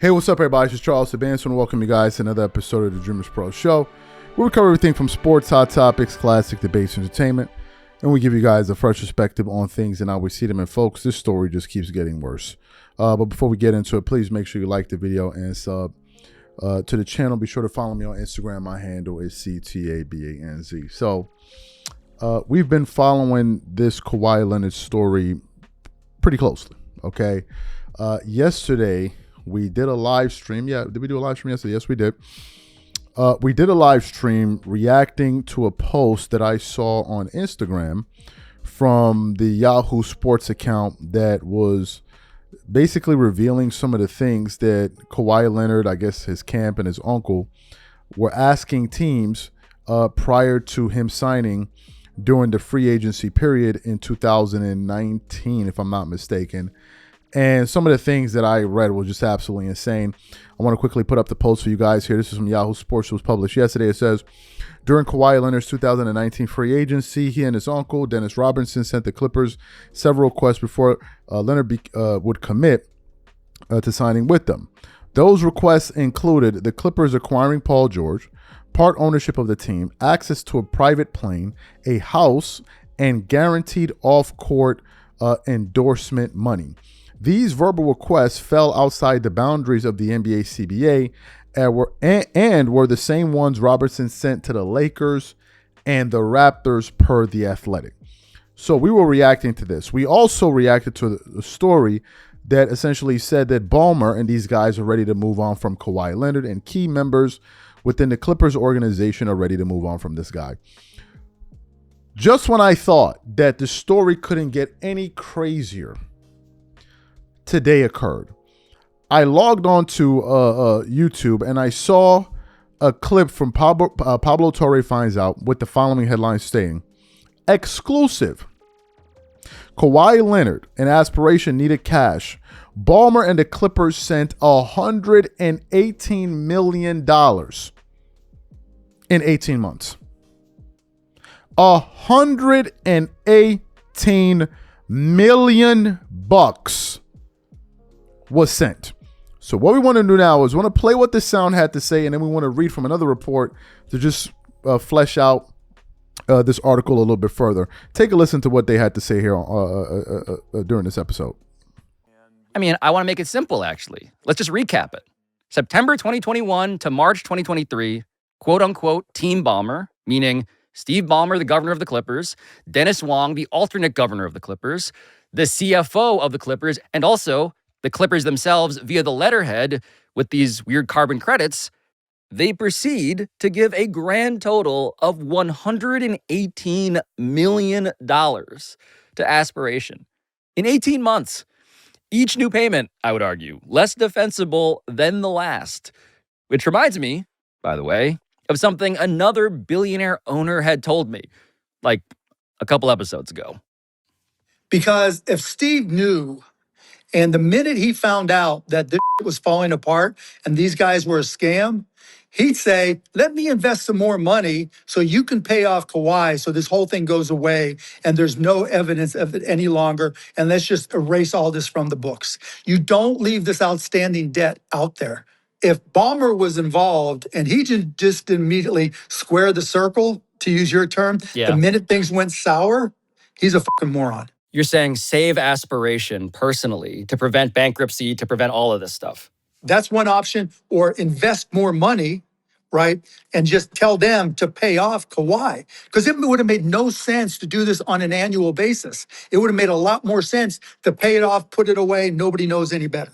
Hey, what's up, everybody? It's Charles Advance, and welcome you guys to another episode of the DREAMERSPRO show, where we cover everything from sports, hot topics, classic debates, entertainment, and we give you guys a fresh perspective on things and how we see them. And folks, this story just keeps getting worse. But before we get into it, please make sure you like the video and sub to the channel. Be sure to follow me on Instagram. My handle is CTABANZ. So we've been following this Kawhi Leonard story pretty closely. Okay, yesterday we did a live stream. Yeah, did we do a live stream yesterday? Yes, we did. We did a live stream reacting to a post that I saw on Instagram from the Yahoo Sports account that was basically revealing some of the things that Kawhi Leonard, I guess his camp and his uncle, were asking teams prior to him signing during the free agency period in 2019, if I'm not mistaken. And some of the things that I read were just absolutely insane. I want to quickly put up the post for you guys here. This is from Yahoo Sports. It was published yesterday. It says, during Kawhi Leonard's 2019 free agency, he and his uncle, Dennis Robinson, sent the Clippers several requests before Leonard would commit to signing with them. Those requests included the Clippers acquiring Paul George, part ownership of the team, access to a private plane, a house, and guaranteed off-court endorsement money. These verbal requests fell outside the boundaries of the NBA CBA and were the same ones Robertson sent to the Lakers and the Raptors per The Athletic. So we were reacting to this. We also reacted to the story that essentially said that Ballmer and these guys are ready to move on from Kawhi Leonard, and key members within the Clippers organization are ready to move on from this guy. Just when I thought that the story couldn't get any crazier, today occurred. I logged on to YouTube and I saw a clip from Pablo Torre Finds Out with the following headline stating, exclusive, Kawhi Leonard and aspiration needed cash. Ballmer and the Clippers sent $118 million in 18 months. $118 million was sent. So what we want to do now is we want to play what the sound had to say, and then we want to read from another report to just flesh out this article a little bit further. Take a listen to what they had to say here during this episode. I mean, I want to make it simple, actually. Let's just recap it. September 2021 to March 2023, quote-unquote, Team Ballmer, meaning Steve Ballmer, the governor of the Clippers, Dennis Wong, the alternate governor of the Clippers, the CFO of the Clippers, and also the Clippers themselves via the letterhead with these weird carbon credits, they proceed to give a grand total of $118 million to aspiration in 18 months. Each new payment, I would argue, less defensible than the last. Which reminds me, by the way, of something another billionaire owner had told me, like a couple episodes ago. Because if Steve knew, and the minute he found out that this was falling apart and these guys were a scam, he'd say, let me invest some more money so you can pay off Kawhi so this whole thing goes away and there's no evidence of it any longer, and let's just erase all this from the books. You don't leave this outstanding debt out there. If Ballmer was involved and he just immediately square the circle, to use your term, the minute things went sour, he's a fucking moron. You're saying save aspiration personally to prevent bankruptcy, to prevent all of this stuff. That's one option, or invest more money, right? And just tell them to pay off Kawhi. Because it would have made no sense to do this on an annual basis. It would have made a lot more sense to pay it off, put it away. Nobody knows any better.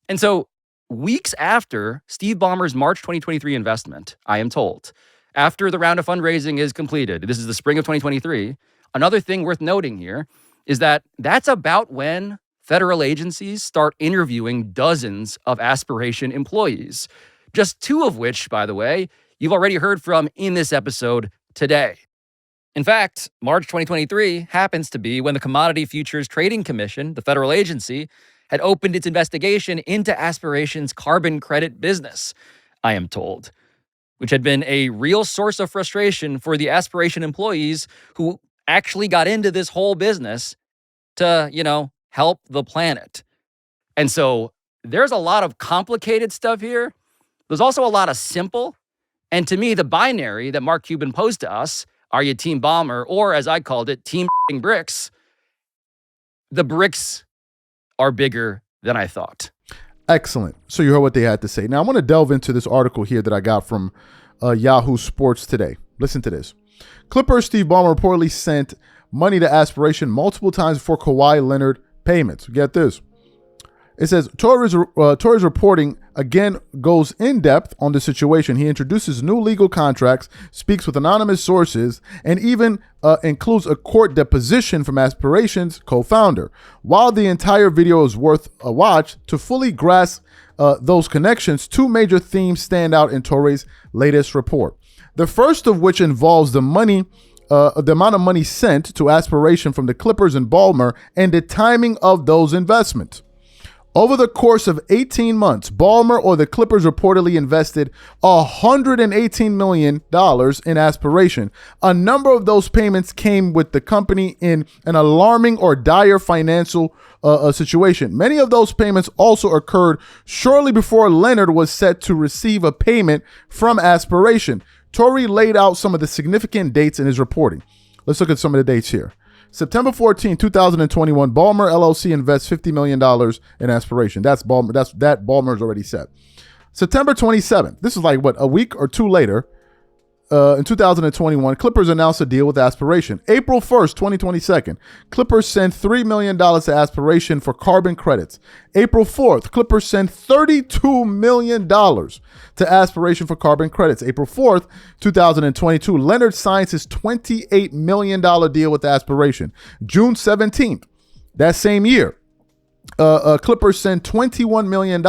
And so weeks after Steve Ballmer's March 2023 investment, I am told, after the round of fundraising is completed, this is the spring of 2023, another thing worth noting here is that that's about when federal agencies start interviewing dozens of aspiration employees, just two of which, by the way, you've already heard from in this episode today. In fact, March 2023 happens to be when the Commodity Futures Trading Commission, the federal agency, had opened its investigation into Aspiration's carbon credit business, I am told, which had been a real source of frustration for the Aspiration employees who actually got into this whole business to, help the planet. And so there's a lot of complicated stuff here. There's also a lot of simple. And to me, the binary that Mark Cuban posed to us, are you Team Ballmer, or as I called it, Team Bricks, the bricks are bigger than I thought. Excellent. So you heard what they had to say. Now I want to delve into this article here that I got from Yahoo Sports today. Listen to this. Clippers Steve Ballmer reportedly sent money to Aspiration multiple times for Kawhi Leonard payments. Get this. It says, Torres reporting again goes in depth on the situation. He introduces new legal contracts, speaks with anonymous sources, and even includes a court deposition from Aspiration's co-founder. While the entire video is worth a watch, to fully grasp those connections, two major themes stand out in Torres' latest report. The first of which involves the amount of money sent to Aspiration from the Clippers and Ballmer and the timing of those investments. Over the course of 18 months, Ballmer or the Clippers reportedly invested $118 million in Aspiration. A number of those payments came with the company in an alarming or dire financial situation. Many of those payments also occurred shortly before Leonard was set to receive a payment from Aspiration. Torrey laid out some of the significant dates in his reporting. Let's look at some of the dates here. September 14, 2021, Ballmer LLC invests $50 million in Aspiration. That's Ballmer. Ballmer's already set. September 27th, this is like what, a week or two later, in 2021, Clippers announced a deal with Aspiration. April 1st, 2022, Clippers sent $3 million to Aspiration for carbon credits. April 4th, Clippers sent $32 million to Aspiration for carbon credits. April 4th, 2022, Leonard signs his $28 million deal with Aspiration. June 17th, that same year, Clippers sent $21 million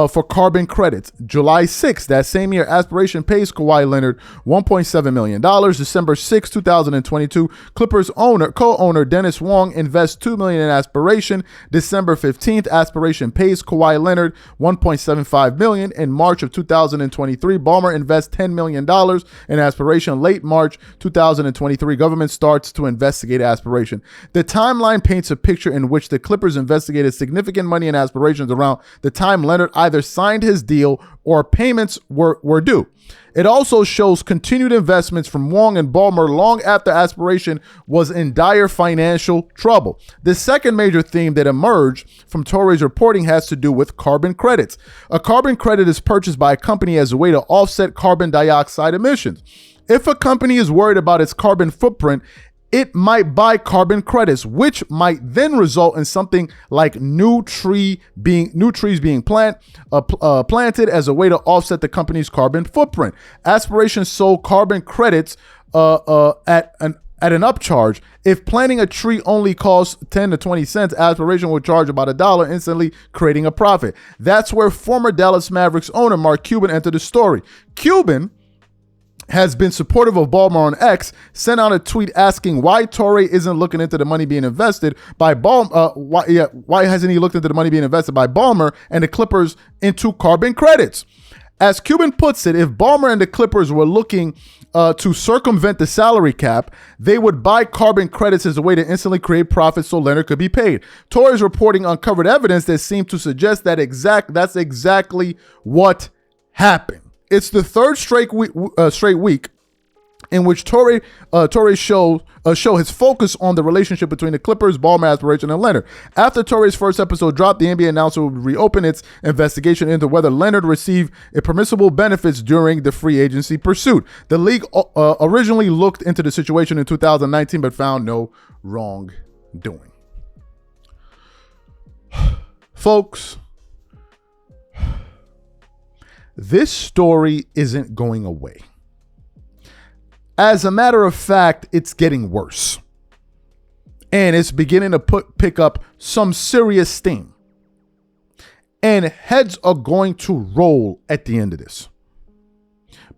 for carbon credits. July 6th, that same year, Aspiration pays Kawhi Leonard $1.7 million. December 6, 2022, Clippers co-owner Dennis Wong invests $2 million in Aspiration. December 15th, Aspiration pays Kawhi Leonard $1.75 million. In March of 2023, Ballmer invests $10 million in Aspiration. Late March 2023, government starts to investigate Aspiration. The timeline paints a picture in which the Clippers investigated significant money in Aspirations around the time Leonard either signed his deal or payments were due. It also shows continued investments from Wong and Ballmer long after Aspiration was in dire financial trouble. The second major theme that emerged from Torrey's reporting has to do with carbon credits. A carbon credit is purchased by a company as a way to offset carbon dioxide emissions. If a company is worried about its carbon footprint, it might buy carbon credits, which might then result in something like new trees being planted as a way to offset the company's carbon footprint. Aspiration sold carbon credits at an upcharge. If planting a tree only costs 10 to 20 cents, Aspiration will charge about $1, instantly creating a profit. That's where former Dallas Mavericks owner Mark Cuban entered the story. Cuban has been supportive of Ballmer on X, sent out a tweet asking why Torrey isn't looking into the money being invested by why hasn't he looked into the money being invested by Ballmer and the Clippers into carbon credits? As Cuban puts it, if Ballmer and the Clippers were looking to circumvent the salary cap, they would buy carbon credits as a way to instantly create profits so Leonard could be paid. Torrey's reporting uncovered evidence that seemed to suggest that that's exactly what happened. It's the third straight week in which Torrey show his focus on the relationship between the Clippers, Ballmer, Aspiration, and Leonard. After Torrey's first episode dropped, the NBA announced it would reopen its investigation into whether Leonard received permissible benefits during the free agency pursuit. The league originally looked into the situation in 2019, but found no wrongdoing. Folks, this story isn't going away. As a matter of fact, it's getting worse. And it's beginning to pick up some serious steam. And heads are going to roll at the end of this.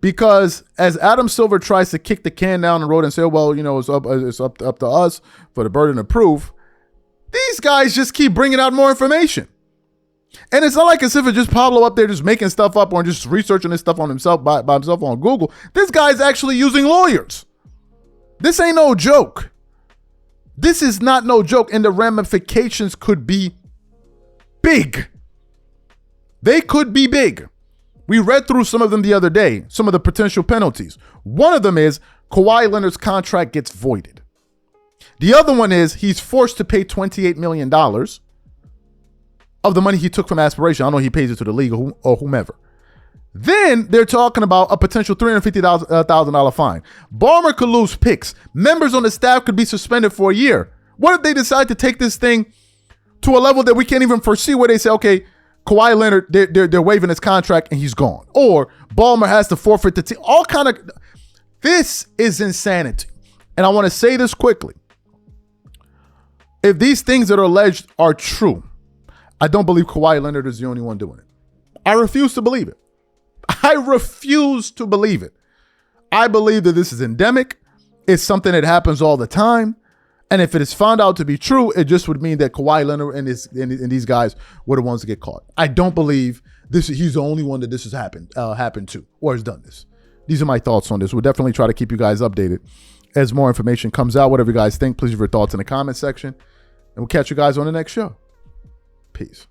Because as Adam Silver tries to kick the can down the road and say, well, it's up to us for the burden of proof, these guys just keep bringing out more information. And it's not like as if it's just Pablo up there just making stuff up or just researching this stuff on himself by himself on Google. This guy's actually using lawyers. This ain't no joke. This is not no joke, and the ramifications could be big. They could be big. We read through some of them the other day, some of the potential penalties. One of them is Kawhi Leonard's contract gets voided. The other one is he's forced to pay $28 million of the money he took from Aspiration. I don't know he pays it to the league or whomever. Then they're talking about a potential $350,000 fine. Ballmer could lose picks. Members on the staff could be suspended for a year. What if they decide to take this thing to a level that we can't even foresee, where they say, okay, Kawhi Leonard, they're waiving his contract and he's gone. Or Ballmer has to forfeit the team. All kind of... This is insanity. And I want to say this quickly. If these things that are alleged are true, I don't believe Kawhi Leonard is the only one doing it. I refuse to believe it. I refuse to believe it. I believe that this is endemic. It's something that happens all the time. And if it is found out to be true, it just would mean that Kawhi Leonard and these guys were the ones to get caught. I don't believe he's the only one that this has happened to or has done this. These are my thoughts on this. We'll definitely try to keep you guys updated as more information comes out. Whatever you guys think, please leave your thoughts in the comment section. And we'll catch you guys on the next show. Peace.